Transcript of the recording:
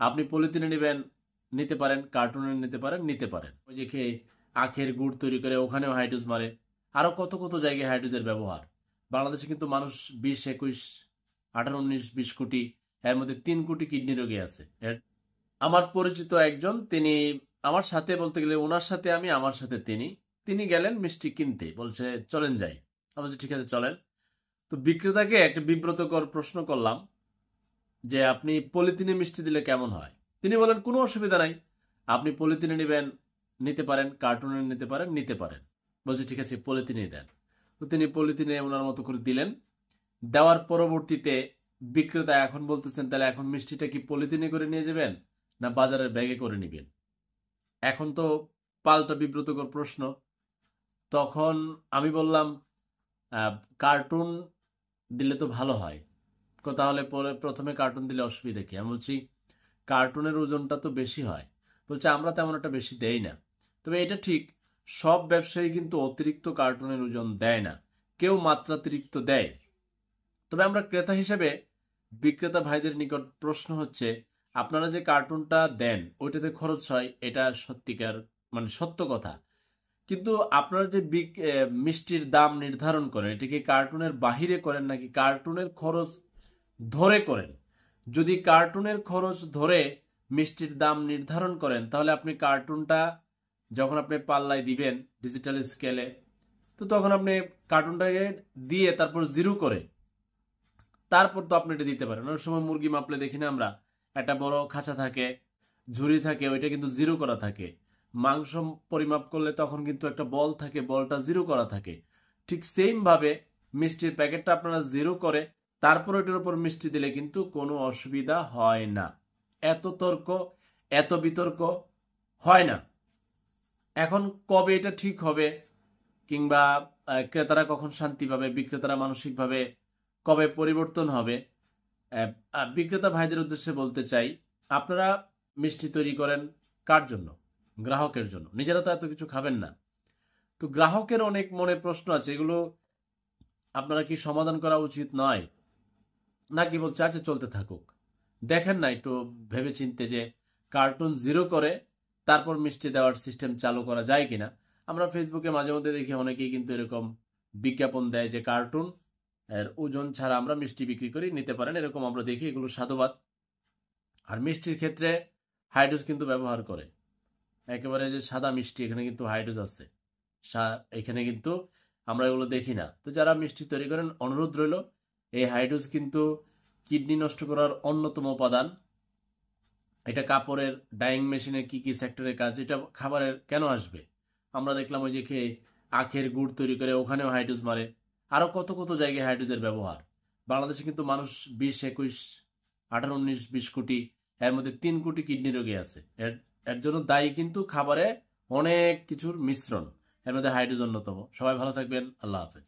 আপনি পলিথিনে নেবেন, নিতে পারেন, কার্টুনে নিতে পারেন। ওই যে খেয়ে আখের গুড় তৈরি করে ওখানেও হাইড্রোজ মারে। আরো কত কত জায়গায় হাইড্রোজের ব্যবহার। বাংলাদেশে কিন্তু মানুষ 20, 21, 18, 19, 20 কোটি, এর মধ্যে 3 কোটি কিডনি রোগী আছে। আমার পরিচিত একজন, তিনি আমার সাথে, বলতে গেলে ওনার সাথে আমি, আমার সাথে তিনি তিনি গেলেন মিষ্টি কিনতে, বলছে চলেন যাই। আমি বলছি ঠিক আছে চলেন। তো বিক্রেতাকে একটা বিব্রতকর প্রশ্ন করলাম যে আপনি পলিথিনে মিষ্টি দিলে কেমন হয়। তিনি বলেন কোনো অসুবিধা নাই, আপনি পলিথিনে নেবেন, নিতে পারেন, কার্টুনে নিতে পারেন। বলছে ঠিক আছে পলিথিনে দেন। তো তিনি পলিথিনে ওনার মতো করে দিলেন। দেওয়ার পরবর্তীতে বিক্রেতা এখন বলতেছেন তাহলে এখন মিষ্টিটা কি পলিথিনে করে নিয়ে যাবেন না বাজারের ব্যাগে করে নিবেন। এখন তো পাল্টা বিব্রতকর প্রশ্ন। তখন আমি বললাম কার্টুন দিলে তো ভালো হয়। তাহলে পরে প্রথমে কার্টুন দিলে অসুবিধা কি? আমি বলছি কার্টুনের ওজনটা তো বেশি হয়। বলছে আমরা তেমন একটা বেশি দেই না। তবে এটা ঠিক, সব ব্যবসায়ী কিন্তু অতিরিক্ত কার্টুনের ওজন দেয় না, কেউ মাত্রাতিরিক্ত দেয়। তবে আমরা ক্রেতা হিসেবে বিক্রেতা ভাইদের নিকট প্রশ্ন হচ্ছে, আপনারা যে কার্টুনটা দেন ওইটাতে খরচ হয়, এটা সত্যিকার মানে সত্য কথা। কিন্তু আপনারা যে মিষ্টির দাম নির্ধারণ করেন, এটা কি কার্টুনের বাহিরে করেন নাকি কার্টুনের খরচ ধরে করেন? যদি কার্টুনের খরচ ধরে মিষ্টির দাম নির্ধারণ করেন, তাহলে আপনি কার্টুনটা যখন আপনি পাল্লায় দিবেন ডিজিটাল স্কেলে, তো তখন আপনি কার্টুনটাকে দিয়ে তারপর জিরো করে তারপর তো আপনি এটা দিতে পারেন। অনেক সময় মুরগি মাপলে দেখি না আমরা, একটা বড় খাঁচা থাকে, ঝুড়ি থাকে, ওইটা কিন্তু জিরো করা থাকে। মাংস পরিমাপ করলে তখন কিন্তু একটা বল থাকে, বলটা জিরো করা থাকে। ঠিক সেম ভাবে মিষ্টির প্যাকেটটা আপনারা জিরো করে তারপর ওইটার উপর মিষ্টি দিলে কিন্তু কোনো অসুবিধা হয় না। এত তর্ক, এত বিতর্ক হয় না। এখন কবে এটা ঠিক হবে, কিংবা ক্রেতারা কখন শান্তি পাবে, বিক্রেতারা মানসিকভাবে কবে পরিবর্তন হবে, বিক্রেতা ভাইদের উদ্দেশ্যে বলতে চাই, আপনারা মিষ্টি তৈরি করেন কার জন্য? গ্রাহকের জন্য। নিজেরা তো এত কিছু খাবেন না। তো গ্রাহকের অনেক মনে প্রশ্ন আছে, এগুলো আপনারা কি সমাধান করা উচিত নয়? নাকি বলছে আচ্ছা চলতে থাকুক। দেখেন না একটু ভেবে চিনতে যে কার্টুন জিরো করে তারপর মিষ্টি দেওয়ার সিস্টেম চালু করা যায় কিনা। আমরা ফেসবুকে মাঝে মধ্যে দেখি অনেকেই কিন্তু এরকম বিজ্ঞাপন দেয় যে কার্টুন এর ওজন ছাড়া আমরা মিষ্টি বিক্রি করি, নিতে পারেন, এরকম আমরা দেখি। এগুলো সাধুবাদ। আর মিষ্টির ক্ষেত্রে হাইড্রোজ কিন্তু ব্যবহার করে, একেবারে যে সাদা মিষ্টি, এখানে কিন্তু হাইড্রোজ আছে। এখানে কিন্তু আমরা এগুলো দেখি না। তো যারা মিষ্টি তৈরি করেন, অনুরোধ রইল, এই হাইড্রোজ কিন্তু কিডনি নষ্ট করার অন্যতম উপাদান। এটা কাপড়ের ডাইং মেশিনের কি কি সেক্টরের কাজ, এটা খাবারের কেন আসবে? আমরা দেখলাম ওই যে খেয়ে আখের গুড় তৈরি করে ওখানেও হাইড্রোজ মারে। আরো কত কত জায়গায় হাইড্রোজের ব্যবহার। বাংলাদেশে কিন্তু মানুষ 20, 21, 18, 19, 20 কোটি, এর মধ্যে 3 কোটি কিডনি রোগী আছে। এর এর জন্য দায়ী কিন্তু খাবারে অনেক কিছুর মিশ্রণ, এর মধ্যে হাইড্রোজ অন্যতম। সবাই ভালো থাকবেন, আল্লাহ হাফেজ।